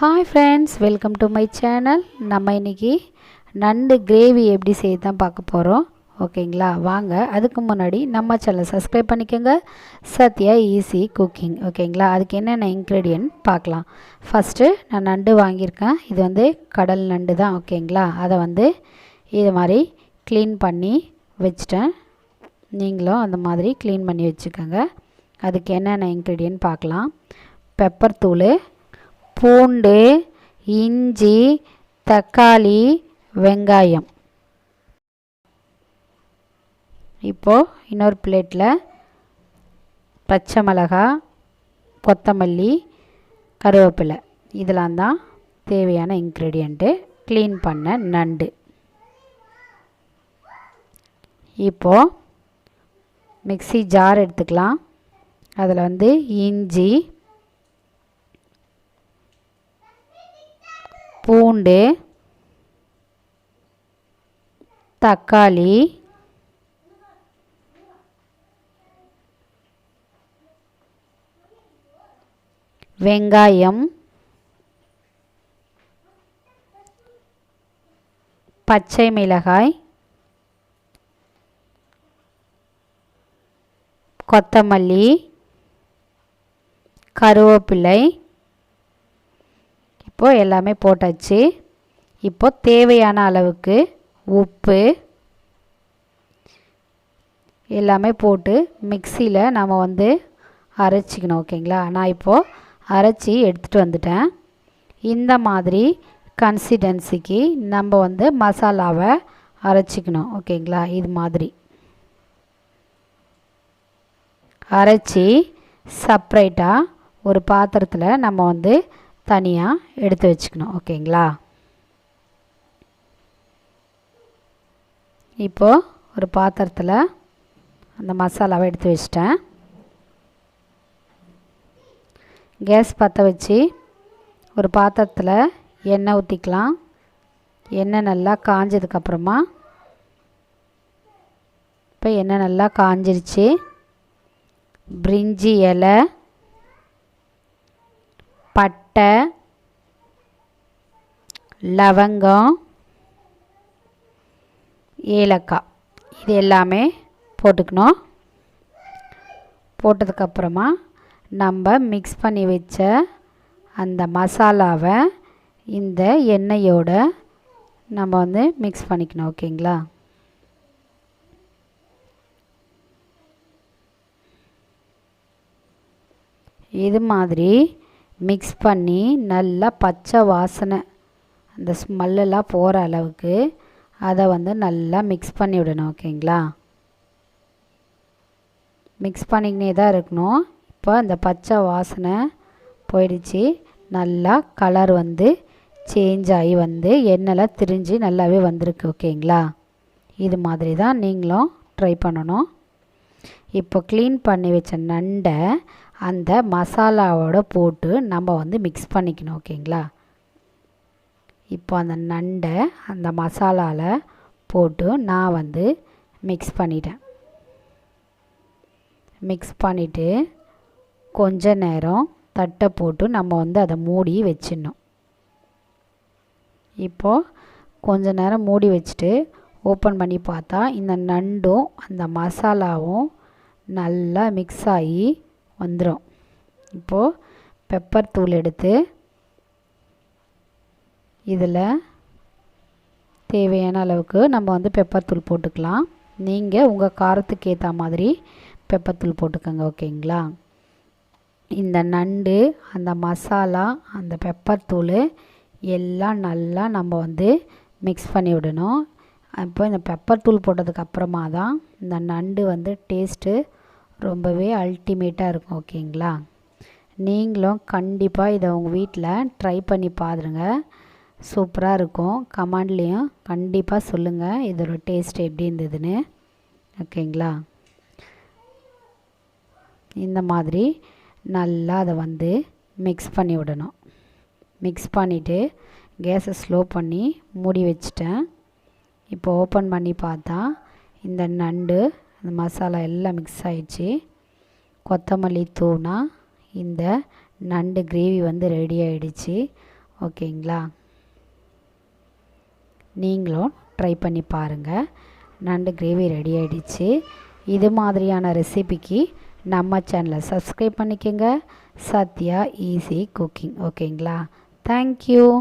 Hi friends, welcome to my channel. நம்ம இன்னைக்கு நண்டு கிரேவி எப்படி செய்யதான் பார்க்க போறோம். ஓகேங்களா? வாங்க அதுக்கு முன்னாடி நம்ம சேனலை சப்ஸ்கிரைப் பண்ணிக்கங்க. Sathya easy cooking. ஓகேங்களா? அதுக்கு என்னென்ன இன்கிரிடியன்ட் பார்க்கலாம். ஃபர்ஸ்ட் நான் நண்டு வாங்கியிருக்கேன். இது வந்து கடல் நண்டு தான். ஓகேங்களா? அதை வந்து இது மாதிரி க்ளீன் பண்ணி வச்சிட்டேன். நீங்களும் அந்த மாதிரி க்ளீன் பண்ணி வச்சுக்கோங்க. அதுக்கு என்னென்ன இன்கிரிடியன்ட் பார்க்கலாம். பெப்பர் தூள், பூண்டு, இஞ்சி, தக்காளி, வெங்காயம். இப்போது இன்னொரு பிளேட்டில் பச்சை மிளகாய், கொத்தமல்லி, கருவேப்பிலை இதெல்லாம் தான் தேவையான இன்க்ரீடியண்ட்டு. க்ளீன் பண்ண நண்டு. இப்போது மிக்ஸி ஜார் எடுத்துக்கலாம். அதில் வந்து இஞ்சி, பூண்டு, தக்காளி, வெங்காயம், பச்சை மிளகாய், கொத்தமல்லி, கருவேப்பிலை. இப்போது எல்லாமே போட்டாச்சு. இப்போது தேவையான அளவுக்கு உப்பு எல்லாமே போட்டு மிக்சியில் நம்ம வந்து அரைச்சிக்கணும். ஓகேங்களா? நான் இப்போது அரைச்சி எடுத்துகிட்டு வந்துட்டேன். இந்த மாதிரி கன்சிஸ்டன்சிக்கு நம்ம வந்து மசாலாவை அரைச்சிக்கணும். ஓகேங்களா? இது மாதிரி அரைச்சி செப்ரேட்டாக ஒரு பாத்திரத்தில் நம்ம வந்து தனியாக எடுத்து வச்சுக்கணும். ஓகேங்களா? இப்போது ஒரு பாத்திரத்தில் அந்த மசாலாவை எடுத்து வச்சிட்டேன். கேஸ் பற்ற வச்சு ஒரு பாத்திரத்தில் எண்ணெய் ஊற்றிக்கலாம். எண்ணெய் நல்லா காஞ்சதுக்கப்புறமா இப்போ எண்ணெய் நல்லா காஞ்சிருச்சு. பிரிஞ்சி இலை, பட்டை, லவங்கம், ஏலக்காய் இது எல்லாமே போட்டுக்கணும். போட்டதுக்கப்புறமா நம்ம மிக்ஸ் பண்ணி வச்ச அந்த மசாலாவை இந்த எண்ணெயோட நம்ம வந்து மிக்ஸ் பண்ணிக்கணும். ஓகேங்களா? இது மாதிரி மிக்ஸ் பண்ணி நல்லா பச்சை வாசனை அந்த ஸ்மெல்லாம் போகிற அளவுக்கு அதை வந்து நல்லா மிக்ஸ் பண்ணி விடணும். ஓகேங்களா? மிக்ஸ் பண்ணிக்கினே தான் இருக்கணும். இப்போ அந்த பச்சை வாசனை போயிடுச்சு. நல்லா கலர் வந்து சேஞ்ச் ஆகி வந்து எண்ணெய்லாம் திரிஞ்சு நல்லாவே வந்திருக்கு. ஓகேங்களா? இது மாதிரி தான் நீங்களும் ட்ரை பண்ணணும். இப்போ க்ளீன் பண்ணி வச்ச நண்டை அந்த மசாலாவோட போட்டு நம்ம வந்து மிக்ஸ் பண்ணிக்கணும். ஓகேங்களா? இப்போ அந்த நண்டை அந்த மசாலாவில் போட்டு நான் வந்து மிக்ஸ் பண்ணிட்டேன். மிக்ஸ் பண்ணிவிட்டு கொஞ்ச நேரம் தட்டை போட்டு நம்ம வந்து அதை மூடி வச்சிடணும். இப்போது கொஞ்ச நேரம் மூடி வச்சுட்டு ஓப்பன் பண்ணி பார்த்தா இந்த நண்டும் அந்த மசாலாவும் நல்லா மிக்ஸ் ஆகி வந்துடும். இப்போது பெப்பர் தூள் எடுத்து இதில் தேவையான அளவுக்கு நம்ம வந்து பெப்பர் தூள் போட்டுக்கலாம். நீங்கள் உங்கள் காரத்துக்கு ஏற்ற மாதிரி பெப்பர் தூள் போட்டுக்கோங்க. ஓகேங்களா? இந்த நண்டு அந்த மசாலா அந்த பெப்பர் தூள் எல்லாம் நல்லா நம்ம வந்து மிக்ஸ் பண்ணி விடணும். அப்போ இந்த பெப்பர் தூள் போட்டதுக்கப்புறமா தான் இந்த நண்டு வந்து டேஸ்ட்டு ரொம்பவே அல்டிமேட்டாக இருக்கும். ஓகேங்களா? நீங்களும் கண்டிப்பாக இதை உங்கள் வீட்டில் ட்ரை பண்ணி பாருங்க. சூப்பராக இருக்கும். கமெண்ட்லேயும் கண்டிப்பாக சொல்லுங்கள் இதோட டேஸ்ட் எப்படி இருந்ததுன்னு. ஓகேங்களா? இந்த மாதிரி நல்லா அதை வந்து மிக்ஸ் பண்ணி விடணும். மிக்ஸ் பண்ணிவிட்டு கேஸை ஸ்லோ பண்ணி மூடி வச்சிட்டேன். இப்போ ஓப்பன் பண்ணி பார்த்தா இந்த நண்டு அந்த மசாலா எல்லாம் மிக்ஸ் ஆகிடுச்சு. கொத்தமல்லி தூவினா இந்த நண்டு கிரேவி வந்து ரெடி ஆகிடுச்சு. ஓகேங்களா? நீங்களும் ட்ரை பண்ணி பாருங்கள். நண்டு கிரேவி ரெடி ஆகிடுச்சு. இது மாதிரியான ரெசிபிக்கு நம்ம சேனலை சப்ஸ்கிரைப் பண்ணிக்கோங்க. Sathya easy cooking. ஓகேங்களா? தேங்க்யூ.